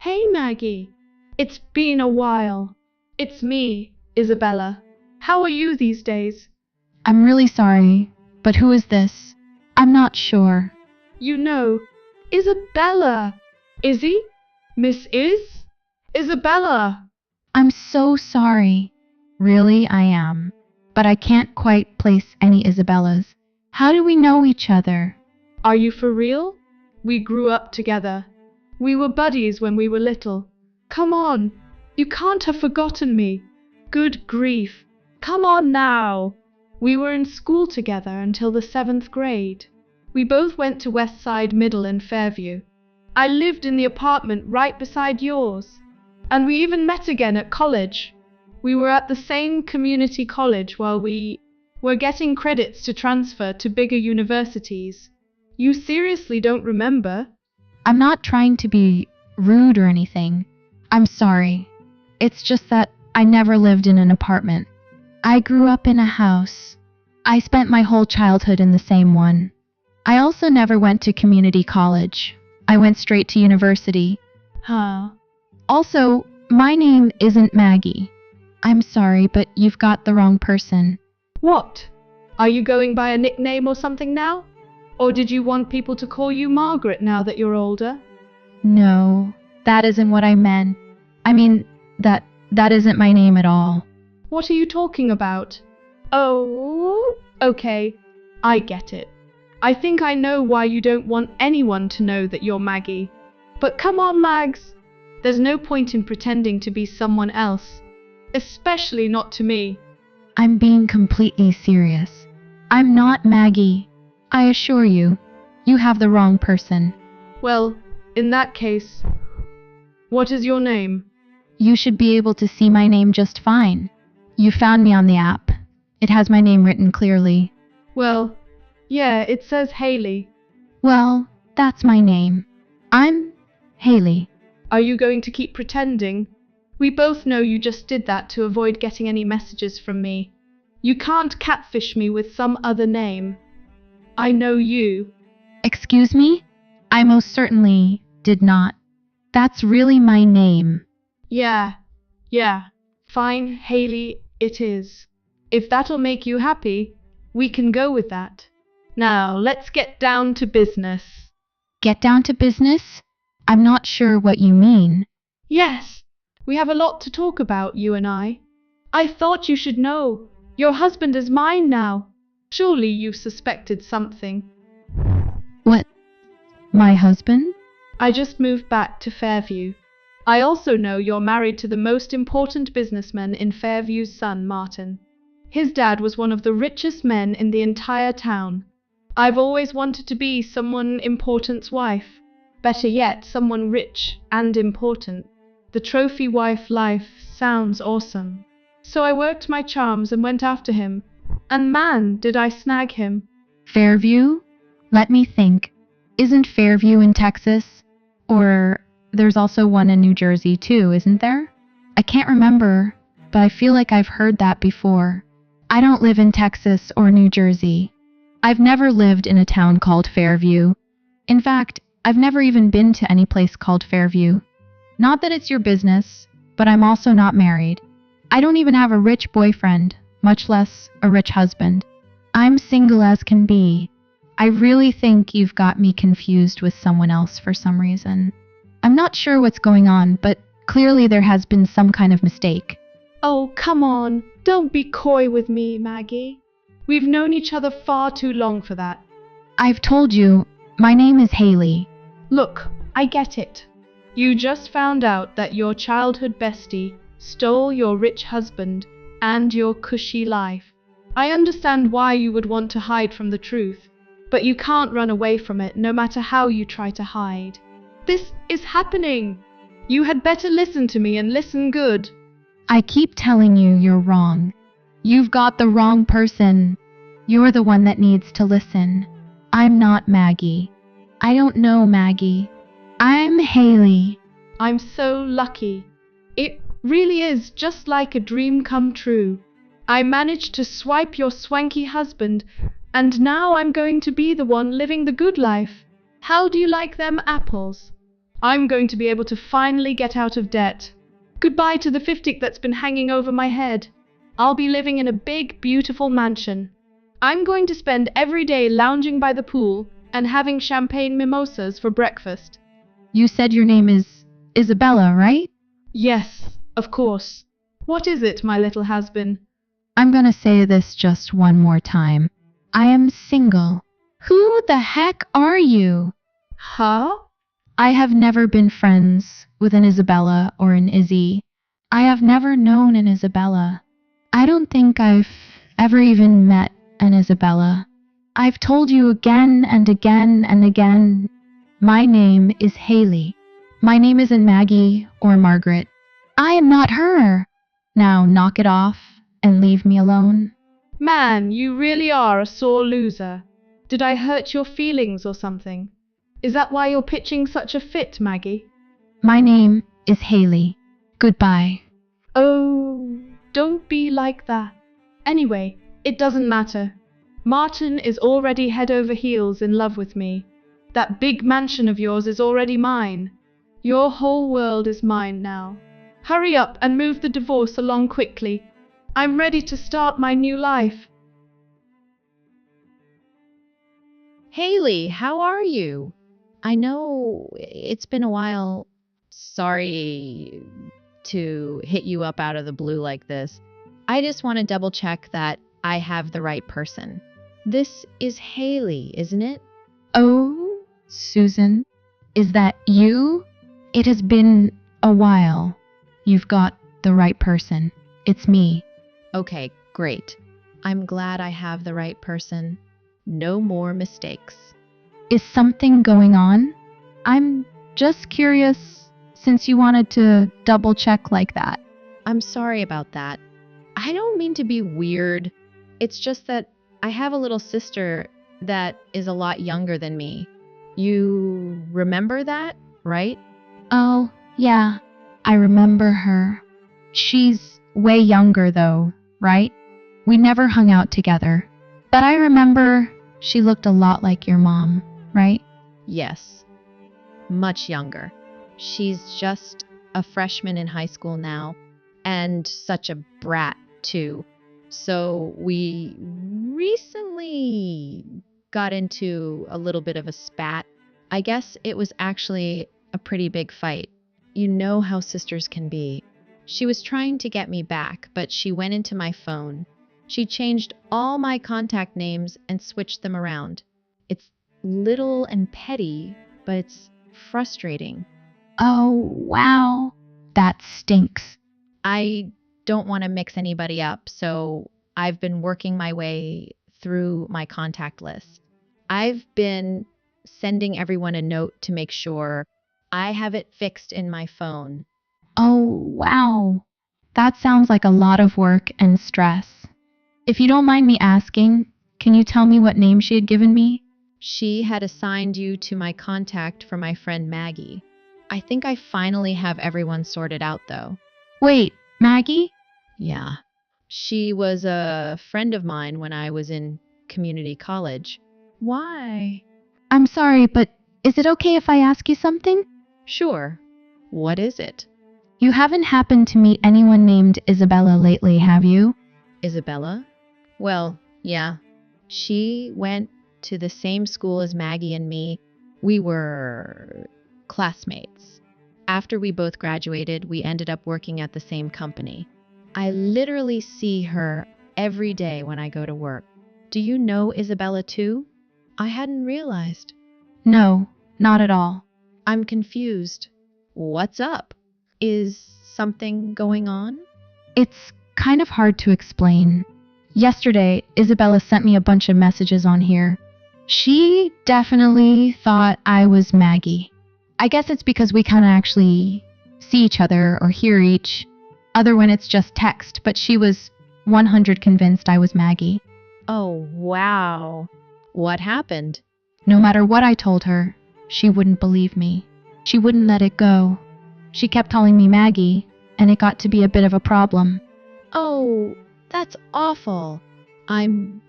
Hey Maggie, it's been a while. It's me, Isabella. How are you these days? I'm really sorry, but who is this? I'm not sure. You know, Isabella. Izzy? Miss Isabella. I'm so sorry. Really, I am. But I can't quite place any Isabellas. How do we know each other? Are you for real? We grew up together. We were buddies when we were little. Come on, you can't have forgotten me. Good grief. Come on now. We were in school together until the 7th grade. We both went to West Side Middle in Fairview. I lived in the apartment right beside yours. And we even met again at college. We were at the same community college while we were getting credits to transfer to bigger universities. You seriously don't remember? I'm not trying to be rude or anything. I'm sorry. It's just that I never lived in an apartment. I grew up in a house. I spent my whole childhood in the same one. I also never went to community college. I went straight to university. Huh. Also, my name isn't Maggie. I'm sorry, but you've got the wrong person. What? Are you going by a nickname or something now? Or did you want people to call you Margaret now that you're older? No, that isn't what I meant. I mean, that isn't my name at all. What are you talking about? Oh, okay. I get it. I think I know why you don't want anyone to know that you're Maggie. But come on, Mags. There's no point in pretending to be someone else. Especially not to me. I'm being completely serious. I'm not Maggie. I assure you, you have the wrong person. Well, in that case, what is your name? You should be able to see my name just fine. You found me on the app. It has my name written clearly. Well, yeah, it says Haley. Well, that's my name. I'm Haley. Are you going to keep pretending? We both know you just did that to avoid getting any messages from me. You can't catfish me with some other name. I know you. Excuse me? I most certainly did not. That's really my name. Yeah. Fine, Haley, it is. If that'll make you happy, we can go with that. Now, let's get down to business. Get down to business? I'm not sure what you mean. Yes, we have a lot to talk about, you and I. I thought you should know. Your husband is mine now. Surely you've suspected something. What? My husband? I just moved back to Fairview. I also know you're married to the most important businessman in Fairview's son, Martin. His dad was one of the richest men in the entire town. I've always wanted to be someone important's wife. Better yet, someone rich and important. The trophy wife life sounds awesome. So I worked my charms and went after him. And man, did I snag him. Fairview? Let me think. Isn't Fairview in Texas? Or there's also one in New Jersey too, isn't there? I can't remember, but I feel like I've heard that before. I don't live in Texas or New Jersey. I've never lived in a town called Fairview. In fact, I've never even been to any place called Fairview. Not that it's your business, but I'm also not married. I don't even have a rich boyfriend, much less a rich husband. I'm single as can be. I really think you've got me confused with someone else for some reason. I'm not sure what's going on, but clearly there has been some kind of mistake. Oh, come on. Don't be coy with me, Maggie. We've known each other far too long for that. I've told you, my name is Haley. Look, I get it. You just found out that your childhood bestie stole your rich husband and your cushy life. I understand why you would want to hide from the truth, but you can't run away from it no matter how you try to hide. This is happening. You had better listen to me and listen good. I keep telling you you're wrong. You've got the wrong person. You're the one that needs to listen. I'm not Maggie. I don't know Maggie. I'm Haley. I'm so lucky. It really is just like a dream come true. I managed to swipe your swanky husband, and now I'm going to be the one living the good life. How do you like them apples? I'm going to be able to finally get out of debt. Goodbye to the 50 that's been hanging over my head. I'll be living in a big, beautiful mansion. I'm going to spend every day lounging by the pool and having champagne mimosas for breakfast. You said your name is Isabella, right? Yes, of course. What is it, my little has-been? I'm gonna say this just one more time. I am single. Who the heck are you? Huh? I have never been friends with an Isabella or an Izzy. I have never known an Isabella. I don't think I've ever even met an Isabella. I've told you again and again and again, my name is Haley. My name isn't Maggie or Margaret. I am not her. Now knock it off and leave me alone. Man, you really are a sore loser. Did I hurt your feelings or something? Is that why you're pitching such a fit, Maggie? My name is Haley. Goodbye. Oh, don't be like that. Anyway, it doesn't matter. Martin is already head over heels in love with me. That big mansion of yours is already mine. Your whole world is mine now. Hurry up and move the divorce along quickly. I'm ready to start my new life. Haley, how are you? I know it's been a while. Sorry to hit you up out of the blue like this. I just want to double check that I have the right person. This is Haley, isn't it? Oh, Susan, is that you? It has been a while. You've got the right person. It's me. Okay, great. I'm glad I have the right person. No more mistakes. Is something going on? I'm just curious since you wanted to double check like that. I'm sorry about that. I don't mean to be weird. It's just that I have a little sister that is a lot younger than me. You remember that, right? Oh, yeah, I remember her. She's way younger though, right? We never hung out together. But I remember she looked a lot like your mom, right? Yes. Much younger. She's just a freshman in high school now, and such a brat, too. So we recently got into a little bit of a spat. I guess it was actually a pretty big fight. You know how sisters can be. She was trying to get me back, but she went into my phone. She changed all my contact names and switched them around. It's little and petty, but it's frustrating. Oh, wow. That stinks. I don't want to mix anybody up, so I've been working my way through my contact list. I've been sending everyone a note to make sure I have it fixed in my phone. Oh, wow. That sounds like a lot of work and stress. If you don't mind me asking, can you tell me what name she had given me? She had assigned you to my contact for my friend Maggie. I think I finally have everyone sorted out, though. Wait, Maggie? Yeah. She was a friend of mine when I was in community college. Why? I'm sorry, but is it okay if I ask you something? Sure. What is it? You haven't happened to meet anyone named Isabella lately, have you? Isabella? Well, yeah. She went to the same school as Maggie and me. We were classmates. After we both graduated, we ended up working at the same company. I literally see her every day when I go to work. Do you know Isabella too? I hadn't realized. No, not at all. I'm confused. What's up? Is something going on? It's kind of hard to explain. Yesterday, Isabella sent me a bunch of messages on here. She definitely thought I was Maggie. I guess it's because we can't actually see each other or hear each other when it's just text, but she was 100 convinced I was Maggie. Oh, wow. What happened? No matter what I told her, she wouldn't believe me. She wouldn't let it go. She kept calling me Maggie, and it got to be a bit of a problem. Oh, that's awful. I'm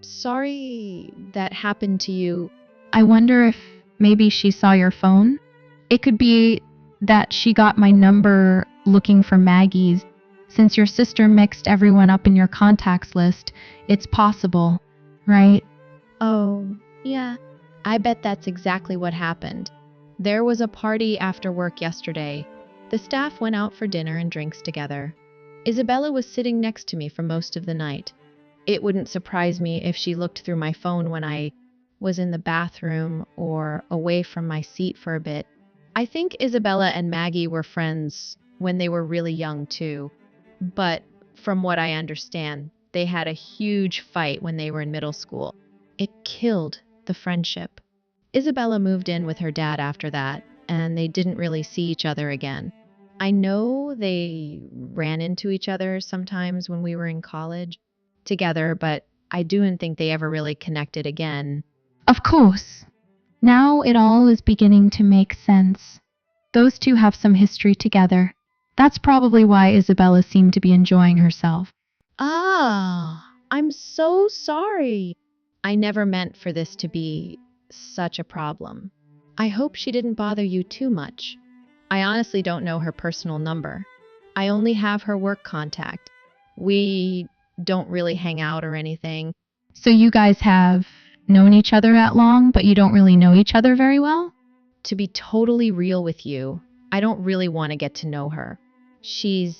sorry that happened to you. I wonder if maybe she saw your phone? It could be that she got my number looking for Maggie's. Since your sister mixed everyone up in your contacts list, it's possible, right? Oh, yeah. I bet that's exactly what happened. There was a party after work yesterday. The staff went out for dinner and drinks together. Isabella was sitting next to me for most of the night. It wouldn't surprise me if she looked through my phone when I was in the bathroom or away from my seat for a bit. I think Isabella and Maggie were friends when they were really young too. But from what I understand, they had a huge fight when they were in middle school. It killed the friendship. Isabella moved in with her dad after that, and they didn't really see each other again. I know they ran into each other sometimes when we were in college together, but I don't think they ever really connected again. Of course. Now it all is beginning to make sense. Those two have some history together. That's probably why Isabella seemed to be enjoying herself. Ah, I'm so sorry. I never meant for this to be such a problem. I hope she didn't bother you too much. I honestly don't know her personal number. I only have her work contact. We don't really hang out or anything. So you guys have known each other that long, but you don't really know each other very well? To be totally real with you, I don't really want to get to know her. She's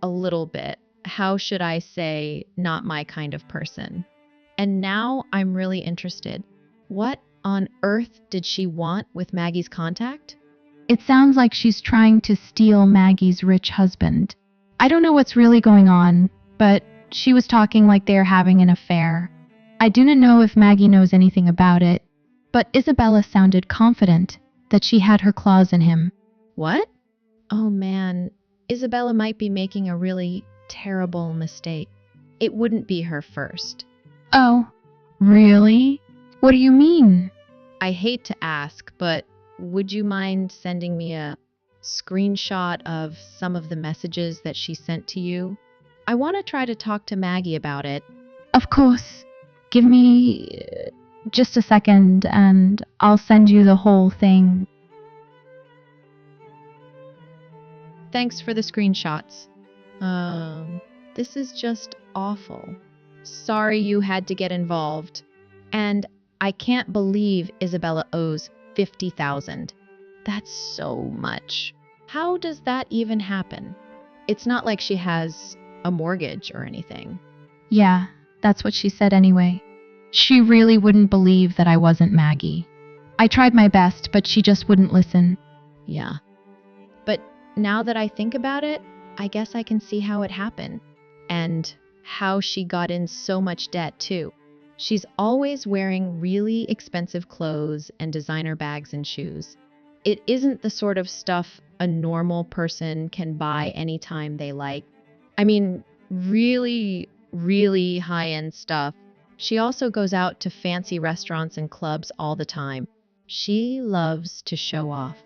a little bit, how should I say, not my kind of person. And now I'm really interested. What on earth did she want with Maggie's contact? It sounds like she's trying to steal Maggie's rich husband. I don't know what's really going on, but she was talking like they're having an affair. I do not know if Maggie knows anything about it, but Isabella sounded confident that she had her claws in him. What? Oh man, Isabella might be making a really terrible mistake. It wouldn't be her first. Oh, really? What do you mean? I hate to ask, but would you mind sending me a screenshot of some of the messages that she sent to you? I want to try to talk to Maggie about it. Of course. Give me just a second and I'll send you the whole thing. Thanks for the screenshots. This is just awful. Sorry you had to get involved. And I can't believe Isabella owes $50,000. That's so much. How does that even happen? It's not like she has a mortgage or anything. Yeah, that's what she said anyway. She really wouldn't believe that I wasn't Maggie. I tried my best, but she just wouldn't listen. Yeah. But now that I think about it, I guess I can see how it happened. And how she got in so much debt too. She's always wearing really expensive clothes and designer bags and shoes. It isn't the sort of stuff a normal person can buy anytime they like. I mean, really, really high-end stuff. She also goes out to fancy restaurants and clubs all the time. She loves to show off.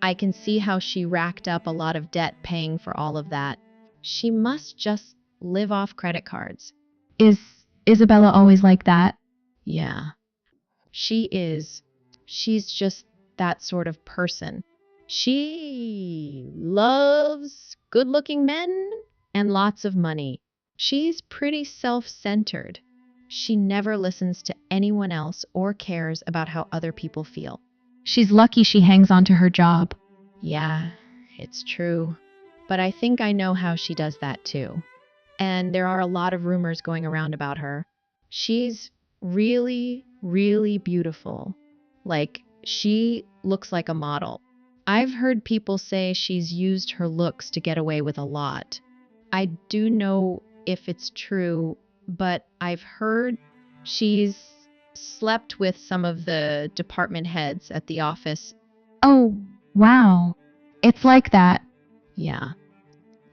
I can see how she racked up a lot of debt paying for all of that. She must just live off credit cards. Is Isabella always like that? Yeah, she is. She's just that sort of person. She loves good-looking men and lots of money. She's pretty self-centered. She never listens to anyone else or cares about how other people feel. She's lucky she hangs on to her job. Yeah, it's true. But I think I know how she does that too. And there are a lot of rumors going around about her. She's really, really beautiful. Like, she looks like a model. I've heard people say she's used her looks to get away with a lot. I do know if it's true, but I've heard she's slept with some of the department heads at the office. Oh, wow. It's like that. Yeah.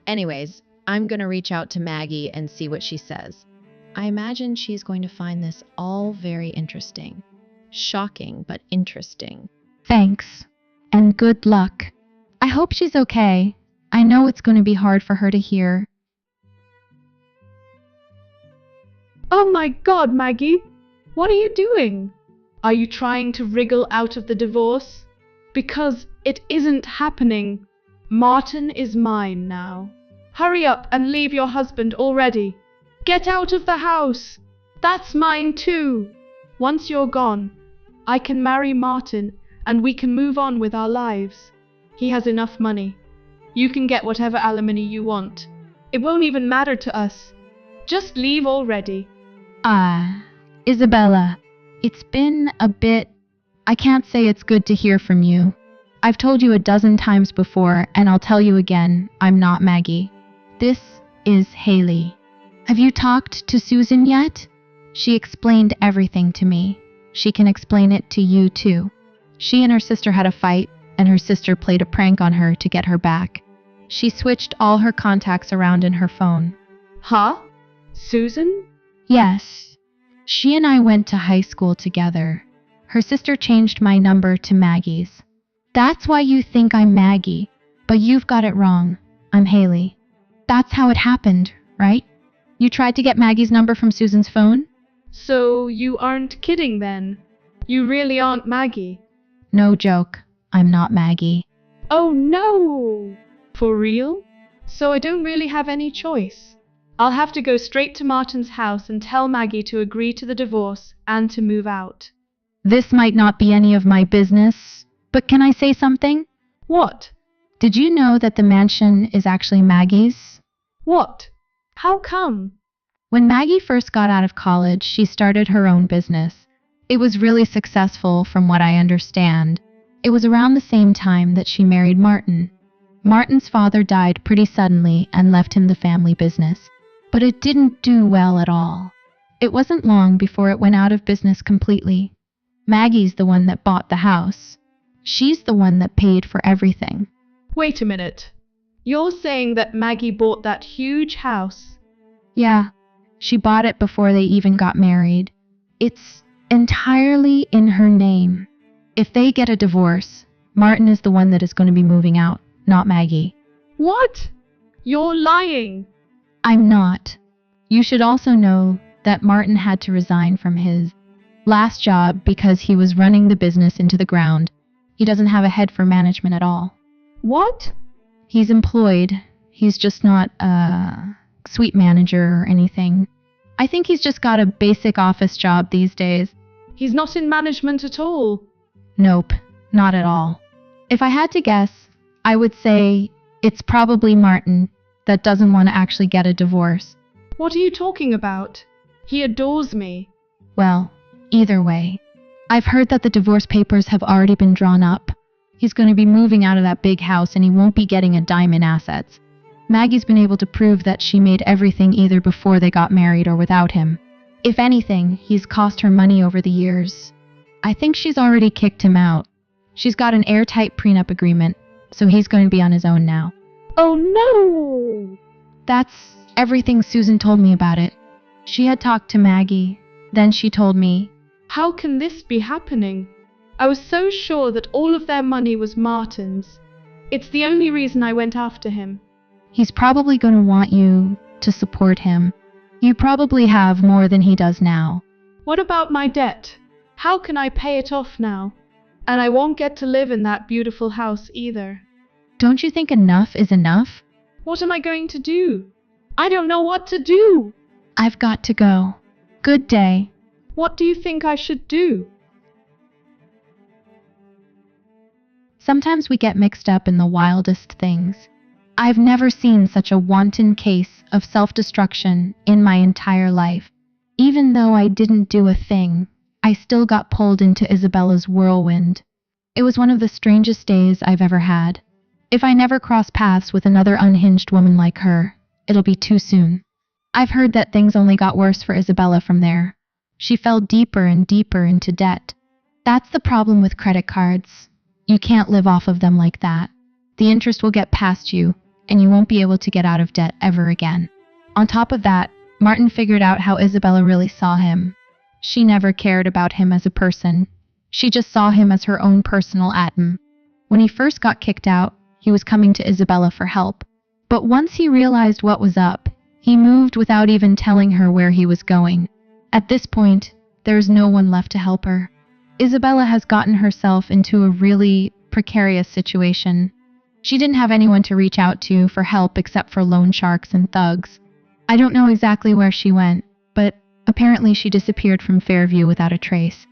Anyways, I'm going to reach out to Maggie and see what she says. I imagine she's going to find this all very interesting. Shocking, but interesting. Thanks. And good luck. I hope she's okay. I know it's going to be hard for her to hear. Oh my God, Maggie! What are you doing? Are you trying to wriggle out of the divorce? Because it isn't happening. Martin is mine now. Hurry up and leave your husband already. Get out of the house. That's mine too. Once you're gone, I can marry Martin and we can move on with our lives. He has enough money. You can get whatever alimony you want. It won't even matter to us. Just leave already. Isabella, it's been a bit... I can't say it's good to hear from you. I've told you a dozen times before, and I'll tell you again, I'm not Maggie. This is Haley. Have you talked to Susan yet? She explained everything to me. She can explain it to you too. She and her sister had a fight, and her sister played a prank on her to get her back. She switched all her contacts around in her phone. Huh? Susan? Yes. She and I went to high school together. Her sister changed my number to Maggie's. That's why you think I'm Maggie, but you've got it wrong. I'm Haley. That's how it happened, right? You tried to get Maggie's number from Susan's phone? So you aren't kidding then? You really aren't Maggie? No joke. I'm not Maggie. Oh no! For real? So I don't really have any choice. I'll have to go straight to Martin's house and tell Maggie to agree to the divorce and to move out. This might not be any of my business, but can I say something? What? Did you know that the mansion is actually Maggie's? What? How come? When Maggie first got out of college, she started her own business. It was really successful from what I understand. It was around the same time that she married Martin. Martin's father died pretty suddenly and left him the family business. But it didn't do well at all. It wasn't long before it went out of business completely. Maggie's the one that bought the house. She's the one that paid for everything. Wait a minute. You're saying that Maggie bought that huge house? Yeah, she bought it before they even got married. It's entirely in her name. If they get a divorce, Martin is the one that is going to be moving out, not Maggie. What? You're lying. I'm not. You should also know that Martin had to resign from his last job because he was running the business into the ground. He doesn't have a head for management at all. What? He's employed. He's just not a suite manager or anything. I think he's just got a basic office job these days. He's not in management at all. Nope, not at all. If I had to guess, I would say it's probably Martin that doesn't want to actually get a divorce. What are you talking about? He adores me. Well, either way, I've heard that the divorce papers have already been drawn up. He's going to be moving out of that big house and he won't be getting a dime in assets. Maggie's been able to prove that she made everything either before they got married or without him. If anything, he's cost her money over the years. I think she's already kicked him out. She's got an airtight prenup agreement, so he's going to be on his own now. Oh no! That's everything Susan told me about it. She had talked to Maggie, then she told me. How can this be happening? I was so sure that all of their money was Martin's. It's the only reason I went after him. He's probably going to want you to support him. You probably have more than he does now. What about my debt? How can I pay it off now? And I won't get to live in that beautiful house either. Don't you think enough is enough? What am I going to do? I don't know what to do. I've got to go. Good day. What do you think I should do? Sometimes we get mixed up in the wildest things. I've never seen such a wanton case of self-destruction in my entire life. Even though I didn't do a thing, I still got pulled into Isabella's whirlwind. It was one of the strangest days I've ever had. If I never cross paths with another unhinged woman like her, it'll be too soon. I've heard that things only got worse for Isabella from there. She fell deeper and deeper into debt. That's the problem with credit cards. You can't live off of them like that. The interest will get past you, and you won't be able to get out of debt ever again. On top of that, Martin figured out how Isabella really saw him. She never cared about him as a person. She just saw him as her own personal atom. When he first got kicked out, he was coming to Isabella for help. But once he realized what was up, he moved without even telling her where he was going. At this point, there's no one left to help her. Isabella has gotten herself into a really precarious situation. She didn't have anyone to reach out to for help except for loan sharks and thugs. I don't know exactly where she went, but apparently she disappeared from Fairview without a trace.